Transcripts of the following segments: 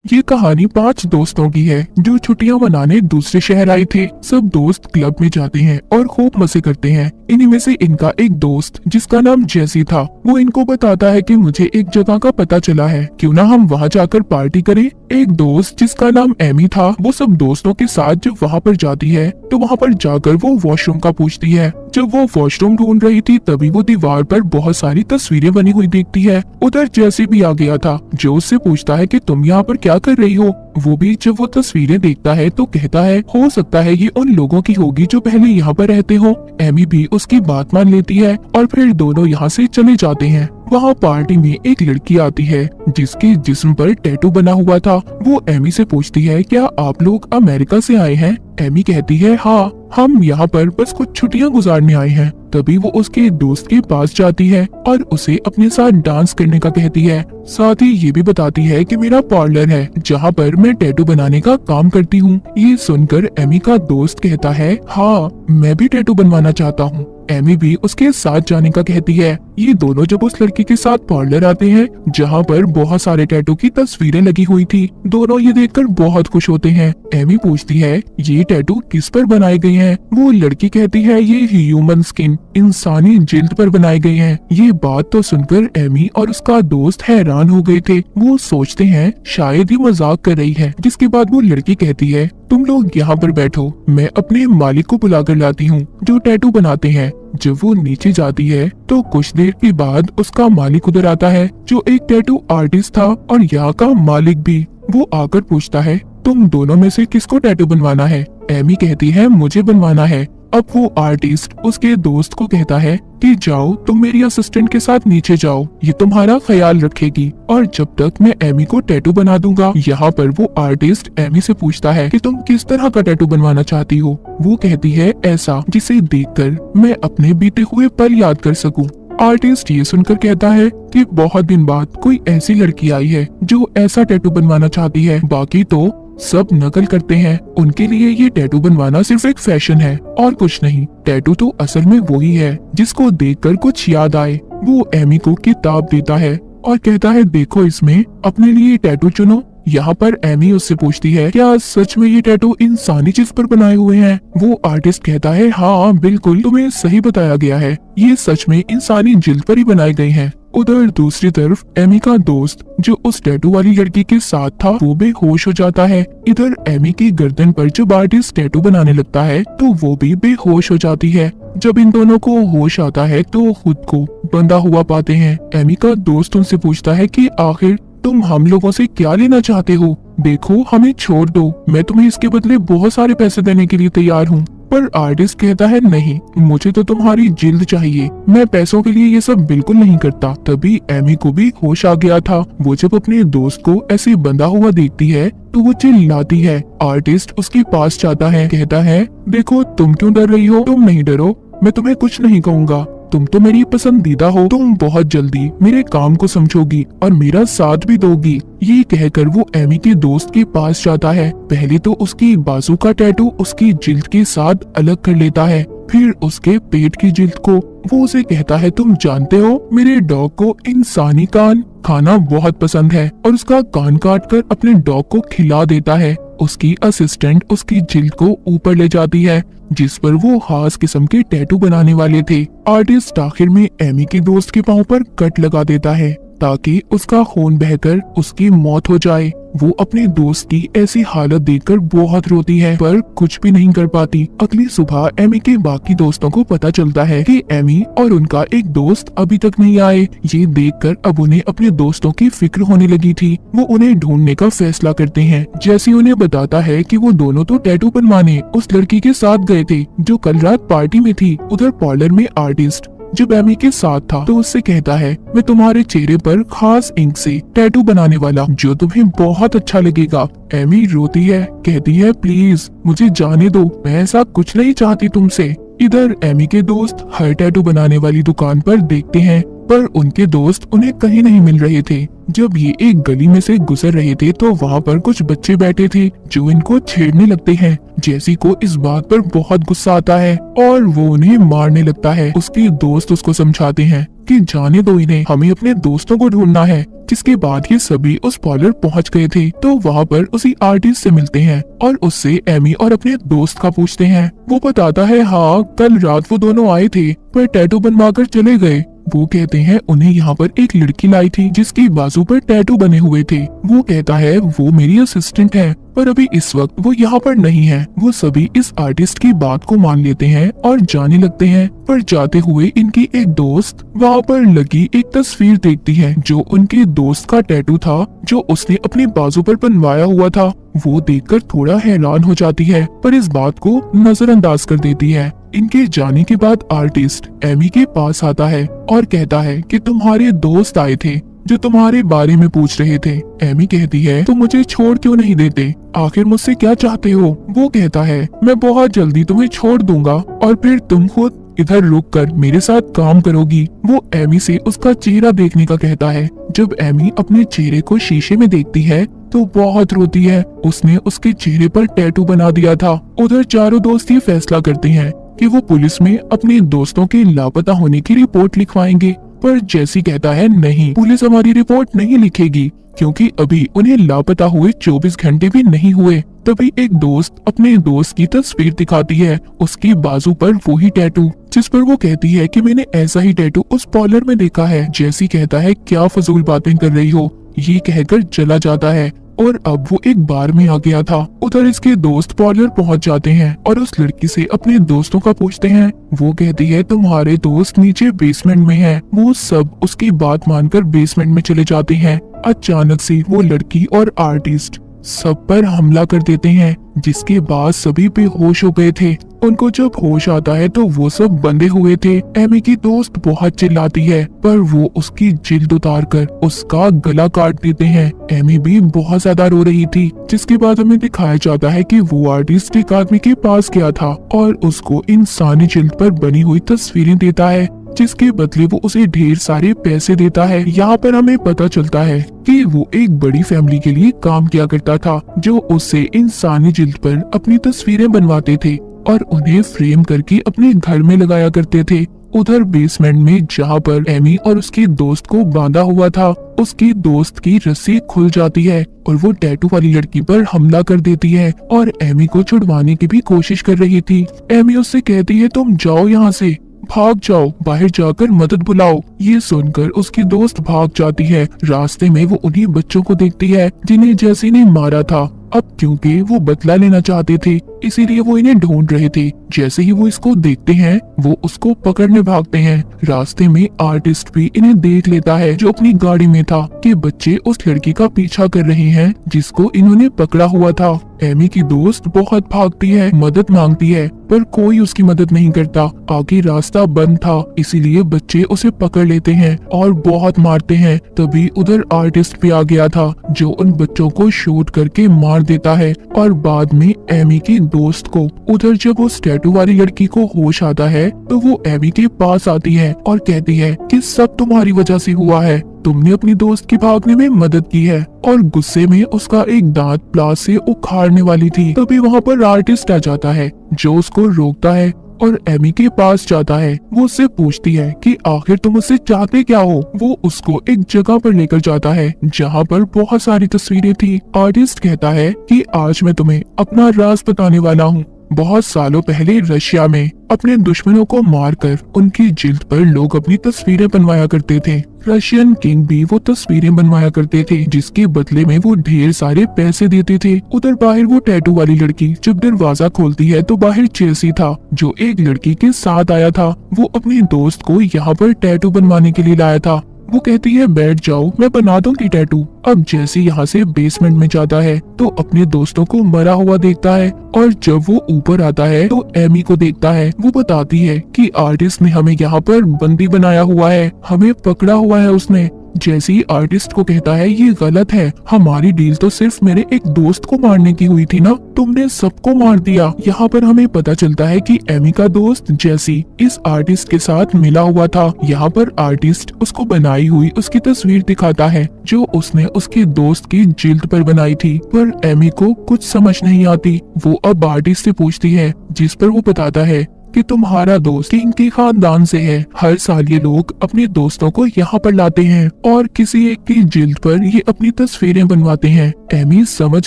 ये कहानी 5 दोस्तों की है जो छुट्टियां मनाने दूसरे शहर आए थे। सब दोस्त क्लब में जाते हैं और खूब मजे करते हैं। इन्हीं में से इनका एक दोस्त जिसका नाम जैसी था, वो इनको बताता है कि मुझे एक जगह का पता चला है, क्यों ना हम वहाँ जाकर पार्टी करें। एक दोस्त जिसका नाम एमी था, वो सब दोस्तों के साथ जब वहाँ पर जाती है तो वहाँ पर जाकर वो वॉशरूम का पूछती है। जब वो वॉशरूम ढूंढ रही थी तभी वो दीवार पर बहुत सारी तस्वीरें बनी हुई देखती है। उधर जैसी भी आ गया था, जो उससे पूछता है कि तुम यहाँ पर क्या कर रही हो। वो भी जब वो तस्वीरें देखता है तो कहता है हो सकता है ये उन लोगों की होगी जो पहले यहाँ पर रहते हो। एमी भी उसकी बात मान लेती है और फिर दोनों यहाँ से चले जाते हैं। वहाँ पार्टी में एक लड़की आती है जिसके जिस्म पर टैटू बना हुआ था। वो एमी से पूछती है क्या आप लोग अमेरिका से आए हैं। एमी कहती है हाँ, हम यहाँ पर बस कुछ छुट्टियाँ गुजारने आए हैं। तभी वो उसके दोस्त के पास जाती है और उसे अपने साथ डांस करने का कहती है। साथ ही ये भी बताती है कि मेरा पार्लर है जहाँ पर मैं टैटू बनाने का काम करती हूँ। ये सुनकर एमी का दोस्त कहता है हाँ, मैं भी टैटू बनवाना चाहता हूँ। एमी भी उसके साथ जाने का कहती है। ये दोनों जब उस लड़की के साथ पार्लर आते हैं जहाँ पर बहुत सारे टैटू की तस्वीरें लगी हुई थी, दोनों ये देखकर बहुत खुश होते हैं। एमी पूछती है ये टैटू किस पर बनाए गए हैं। वो लड़की कहती है ये ह्यूमन स्किन, इंसानी जिल्द पर बनाए गए हैं। ये बात तो सुनकर एमी और उसका दोस्त हैरान हो गए थे। वो सोचते हैं शायद ये मजाक कर रही है। जिसके बाद वो लड़की कहती है तुम लोग यहाँ पर बैठो, मैं अपने मालिक को बुला कर लाती हूँ जो टैटू बनाते हैं। जब वो नीचे जाती है तो कुछ देर के बाद उसका मालिक उधर आता है जो एक टैटू आर्टिस्ट था और यहाँ का मालिक भी। वो आकर पूछता है तुम दोनों में से किसको टैटू बनवाना है। एमी कहती है मुझे बनवाना है। अब वो आर्टिस्ट उसके दोस्त को कहता है कि जाओ तुम मेरी असिस्टेंट के साथ नीचे जाओ, ये तुम्हारा ख्याल रखेगी और जब तक मैं एमी को टैटू बना दूंगा। यहाँ पर वो आर्टिस्ट एमी से पूछता है कि तुम किस तरह का टैटू बनवाना चाहती हो। वो कहती है ऐसा जिसे देखकर मैं अपने बीते हुए पल याद कर सकूं। आर्टिस्ट ये सुनकर कहता है कि बहुत दिन बाद कोई ऐसी लड़की आई है जो ऐसा टैटू बनवाना चाहती है, बाकी तो सब नकल करते हैं। उनके लिए ये टैटू बनवाना सिर्फ एक फैशन है और कुछ नहीं। टैटू तो असल में वही है जिसको देखकर कुछ याद आए। वो एमी को किताब देता है और कहता है देखो इसमें अपने लिए टैटू चुनो। यहाँ पर एमी उससे पूछती है क्या सच में ये टैटू इंसानी चीज पर बनाए हुए हैं। वो आर्टिस्ट कहता है हाँ बिल्कुल, तुम्हें सही बताया गया है, ये सच में इंसानी जिल्द पर ही बनाए गए हैं। उधर दूसरी तरफ एमी का दोस्त जो उस टैटू वाली लड़की के साथ था वो बेहोश हो जाता है। इधर एमी की गर्दन पर जब आर्टिस्ट टैटू बनाने लगता है तो वो भी बेहोश हो जाती है। जब इन दोनों को होश आता है तो खुद को बंधा हुआ पाते हैं। एमी का दोस्त उनसे पूछता है कि आखिर तुम हम लोगों से क्या लेना चाहते हो। देखो हमें छोड़ दो, मैं तुम्हें इसके बदले बहुत सारे पैसे देने के लिए तैयार हूँ। पर आर्टिस्ट कहता है नहीं, मुझे तो तुम्हारी जिल्द चाहिए, मैं पैसों के लिए ये सब बिल्कुल नहीं करता। तभी एमी को भी होश आ गया था। वो जब अपने दोस्त को ऐसे बंधा हुआ देखती है तो वो चिल्लाती है। आर्टिस्ट उसके पास जाता है, कहता है देखो तुम क्यों डर रही हो, तुम नहीं डरो, मैं तुम्हें कुछ नहीं कहूँगा, तुम तो मेरी पसंदीदा हो, तुम बहुत जल्दी मेरे काम को समझोगी और मेरा साथ भी दोगी। ये कहकर वो एमी के दोस्त के पास जाता है। पहले तो उसकी बाजू का टैटू उसकी जिल्द के साथ अलग कर लेता है, फिर उसके पेट की जिल्द को। वो उसे कहता है तुम जानते हो मेरे डॉग को इंसानी कान खाना बहुत पसंद है और उसका कान काट कर अपने डॉग को खिला देता है। उसकी असिस्टेंट उसकी जिल्द को ऊपर ले जाती है जिस पर वो खास किस्म के टैटू बनाने वाले थे। आर्टिस्ट आखिर में एमी के दोस्त के पांव पर कट लगा देता है ताकि उसका खून बहकर उसकी मौत हो जाए। वो अपने दोस्त की ऐसी हालत देखकर बहुत रोती है पर कुछ भी नहीं कर पाती। अगली सुबह एमी के बाकी दोस्तों को पता चलता है कि एमी और उनका एक दोस्त अभी तक नहीं आए। ये देखकर अब उन्हें अपने दोस्तों की फिक्र होने लगी थी। वो उन्हें ढूंढने का फैसला करते हैं। जैसे उन्हें बताता है कि वो दोनों तो टैटू बनवाने उस लड़की के साथ गए थे जो कल रात पार्टी में थी। उधर पार्लर में आर्टिस्ट जब एमी के साथ था तो उससे कहता है मैं तुम्हारे चेहरे पर खास इंक से टैटू बनाने वाला जो तुम्हें बहुत अच्छा लगेगा। एमी रोती है, कहती है प्लीज मुझे जाने दो, मैं ऐसा कुछ नहीं चाहती तुमसे। इधर एमी के दोस्त हर टैटू बनाने वाली दुकान पर देखते हैं पर उनके दोस्त उन्हें कहीं नहीं मिल रहे थे। जब ये एक गली में से गुजर रहे थे तो वहाँ पर कुछ बच्चे बैठे थे जो इनको छेड़ने लगते हैं। जैसी को इस बात पर बहुत गुस्सा आता है और वो उन्हें मारने लगता है। उसके दोस्त उसको समझाते हैं कि जाने दो इन्हें, हमें अपने दोस्तों को ढूंढना है। जिसके बाद ये सभी उस पार्लर पहुंच गए थे तो वहाँ पर उसी आर्टिस्ट से मिलते हैं और उससे एमी और अपने दोस्त का पूछते हैं। वो बताता है हाँ, कल रात वो दोनों आए थे पर टैटू बनवाकर चले गए। वो कहते हैं उन्हें यहाँ पर एक लड़की लाई थी जिसकी बाजू पर टैटू बने हुए थे। वो कहता है वो मेरी असिस्टेंट है पर अभी इस वक्त वो यहाँ पर नहीं है। वो सभी इस आर्टिस्ट की बात को मान लेते हैं और जाने लगते हैं। पर जाते हुए इनकी एक दोस्त वहाँ पर लगी एक तस्वीर देखती है जो उनके दोस्त का टैटू था जो उसने अपनी बाजू पर बनवाया हुआ था। वो देखकर थोड़ा हैरान हो जाती है पर इस बात को नजरअंदाज कर देती है। इनके जाने के बाद आर्टिस्ट एमी के पास आता है और कहता है कि तुम्हारे दोस्त आए थे जो तुम्हारे बारे में पूछ रहे थे। एमी कहती है तुम मुझे छोड़ क्यों नहीं देते, आखिर मुझसे क्या चाहते हो। वो कहता है मैं बहुत जल्दी तुम्हें छोड़ दूंगा और फिर तुम खुद इधर रुक कर मेरे साथ काम करोगी। वो एमी से उसका चेहरा देखने का कहता है। जब एमी अपने चेहरे को शीशे में देखती है तो बहुत रोती है। उसने उसके चेहरे पर टैटू बना दिया था। उधर चारों दोस्त ये फैसला करते हैं कि वो पुलिस में अपने दोस्तों के लापता होने की रिपोर्ट लिखवाएंगे। पर जैसी कहता है नहीं, पुलिस हमारी रिपोर्ट नहीं लिखेगी क्योंकि अभी उन्हें लापता हुए 24 घंटे भी नहीं हुए। तभी एक दोस्त अपने दोस्त की तस्वीर दिखाती है, उसकी बाजू पर वो ही टैटू जिस पर वो कहती है कि मैंने ऐसा ही टैटू उस पार्लर में देखा है। जैसी कहता है क्या फजूल बातें कर रही हो, ये कहकर चला जाता है और अब वो एक बार में आ गया था। उधर इसके दोस्त पार्लर पहुंच जाते हैं और उस लड़की से अपने दोस्तों का पूछते हैं। वो कहती है तुम्हारे दोस्त नीचे बेसमेंट में हैं। वो सब उसकी बात मानकर बेसमेंट में चले जाते हैं। अचानक से वो लड़की और आर्टिस्ट सब पर हमला कर देते हैं जिसके बाद सभी बेहोश हो गए थे। उनको जब होश आता है तो वो सब बंधे हुए थे। एमी की दोस्त बहुत चिल्लाती है पर वो उसकी जिल्द उतार कर उसका गला काट देते हैं। एमी भी बहुत ज्यादा रो रही थी जिसके बाद हमें दिखाया जाता है कि वो आर्टिस्ट एक आदमी के पास गया था और उसको इंसानी जिल्द पर बनी हुई तस्वीरें देता है जिसके बदले वो उसे ढेर सारे पैसे देता है। यहाँ पर हमें पता चलता है कि वो एक बड़ी फैमिली के लिए काम किया करता था जो उससे इंसानी जिल्द पर अपनी तस्वीरें बनवाते थे और उन्हें फ्रेम करके अपने घर में लगाया करते थे। उधर बेसमेंट में जहाँ पर एमी और उसके दोस्त को बांधा हुआ था, उसके दोस्त की रस्सी खुल जाती है और वो टैटू वाली लड़की पर हमला कर देती है और एमी को छुड़वाने की भी कोशिश कर रही थी। एमी उससे कहती है तुम जाओ यहाँ से, भाग जाओ, बाहर जाकर मदद बुलाओ। ये सुनकर उसकी दोस्त भाग जाती है। रास्ते में वो उन्हीं बच्चों को देखती है जिन्हें जैसी ने मारा था। अब क्योंकि वो बदला लेना चाहते थे इसीलिए वो इन्हें ढूंढ रहे थे। जैसे ही वो इसको देखते हैं वो उसको पकड़ने भागते हैं। रास्ते में आर्टिस्ट भी इन्हें देख लेता है जो अपनी गाड़ी में था कि बच्चे उस लड़की का पीछा कर रहे हैं जिसको इन्होंने पकड़ा हुआ था। एमी की दोस्त बहुत भागती है, मदद मांगती है पर कोई उसकी मदद नहीं करता। आगे रास्ता बंद था इसीलिए बच्चे उसे पकड़ लेते हैं और बहुत मारते हैं। तभी उधर आर्टिस्ट भी आ गया था जो उन बच्चों को शूट करके मार देता है और बाद में एमी की दोस्त को। उधर जब उस टैटू वाली लड़की को होश आता है तो वो एमी के पास आती है और कहती है कि सब तुम्हारी वजह से हुआ है, तुमने अपनी दोस्त की भागने में मदद की है। और गुस्से में उसका एक दांत प्लास से उखाड़ने वाली थी। तभी वहाँ पर आर्टिस्ट आ जाता है जो उसको रोकता है और एमी के पास जाता है। वो उससे पूछती है कि आखिर तुम उससे चाहते क्या हो। वो उसको एक जगह पर लेकर जाता है जहाँ पर बहुत सारी तस्वीरें थी। आर्टिस्ट कहता है कि आज मैं तुम्हें अपना राज बताने वाला हूँ। बहुत सालों पहले रशिया में अपने दुश्मनों को मारकर उनकी जिल्द पर लोग अपनी तस्वीरें बनवाया करते थे। रशियन किंग भी वो तस्वीरें बनवाया करते थे जिसके बदले में वो ढेर सारे पैसे देते थे। उधर बाहर वो टैटू वाली लड़की जब दरवाजा खोलती है तो बाहर चेल्सी था जो एक लड़की के साथ आया था। वो अपने दोस्त को यहाँ पर टैटू बनवाने के लिए लाया था। वो कहती है बैठ जाओ, मैं बना दूंगी टैटू। अब जैसे यहाँ से बेसमेंट में जाता है तो अपने दोस्तों को मरा हुआ देखता है और जब वो ऊपर आता है तो एमी को देखता है। वो बताती है कि आर्टिस्ट ने हमें यहाँ पर बंदी बनाया हुआ है, हमें पकड़ा हुआ है उसने। जैसे ही आर्टिस्ट को कहता है ये गलत है, हमारी डील तो सिर्फ मेरे एक दोस्त को मारने की हुई थी ना, तुमने सबको मार दिया। यहाँ पर हमें पता चलता है कि एमी का दोस्त जैसी इस आर्टिस्ट के साथ मिला हुआ था। यहाँ पर आर्टिस्ट उसको बनाई हुई उसकी तस्वीर दिखाता है जो उसने उसके दोस्त की जिल्द पर बनाई थी। पर एमी को कुछ समझ नहीं आती। वो अब आर्टिस्ट से पूछती है जिस पर वो बताता है कि तुम्हारा दोस्त किंग के खानदान से है। हर साल ये लोग अपने दोस्तों को यहाँ पर लाते हैं और किसी एक की जिल्द पर ये अपनी तस्वीरें बनवाते हैं। एमी समझ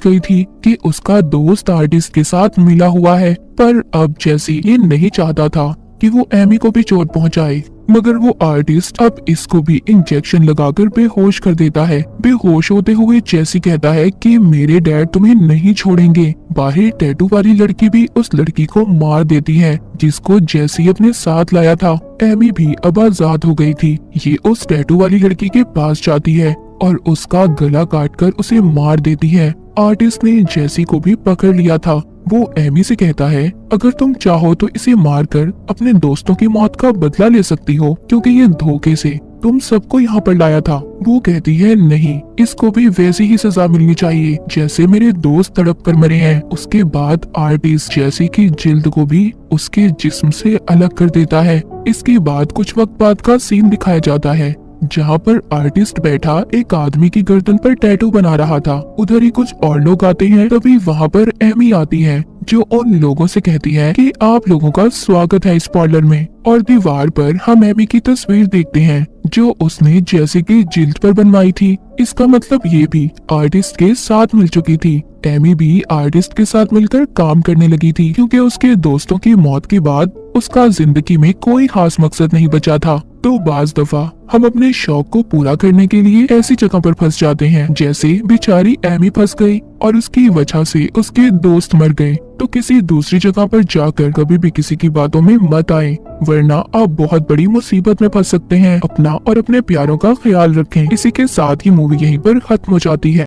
गई थी कि उसका दोस्त आर्टिस्ट के साथ मिला हुआ है, पर अब जैसी ये नहीं चाहता था कि वो एमी को भी चोट पहुंचाए, मगर वो आर्टिस्ट अब इसको भी इंजेक्शन लगाकर बेहोश कर देता है। बेहोश होते हुए जैसी कहता है कि मेरे डैड तुम्हें नहीं छोड़ेंगे। बाहर टैटू वाली लड़की भी उस लड़की को मार देती है जिसको जैसी अपने साथ लाया था। एमी भी अब आजाद हो गई थी। ये उस टैटू वाली लड़की के पास जाती है और उसका गला काटकर उसे मार देती है। आर्टिस्ट ने जैसी को भी पकड़ लिया था। वो एमी से कहता है अगर तुम चाहो तो इसे मारकर अपने दोस्तों की मौत का बदला ले सकती हो, क्योंकि ये धोखे से तुम सबको यहाँ पर लाया था। वो कहती है नहीं, इसको भी वैसी ही सजा मिलनी चाहिए जैसे मेरे दोस्त तड़प कर मरे हैं। उसके बाद आर्टिस्ट जैसी की जिल्द को भी उसके जिस्म से अलग कर देता है। इसके बाद कुछ वक्त बाद का सीन दिखाया जाता है जहाँ पर आर्टिस्ट बैठा एक आदमी की गर्दन पर टैटू बना रहा था। उधर ही कुछ और लोग आते हैं। तभी वहाँ पर एमी आती है जो उन लोगों से कहती है कि आप लोगों का स्वागत है इस पार्लर में। और दीवार पर हम एमी की तस्वीर देखते हैं जो उसने जैसे की जिल्द पर बनवाई थी। इसका मतलब ये भी आर्टिस्ट के साथ मिल चुकी थी। एमी भी आर्टिस्ट के साथ मिलकर काम करने लगी थी, क्योंकि उसके दोस्तों की मौत के बाद उसका जिंदगी में कोई खास मकसद नहीं बचा था। तो बाज दफा हम अपने शौक को पूरा करने के लिए ऐसी जगह पर फंस जाते हैं जैसे बेचारी एमी फंस गई और उसकी वजह से उसके दोस्त मर गए। तो किसी दूसरी जगह पर जाकर कभी भी किसी की बातों में मत आए, वरना आप बहुत बड़ी मुसीबत में फंस सकते हैं। अपना और अपने प्यारों का ख्याल रखें। इसी के साथ ही मूवी यहीं पर खत्म हो जाती है।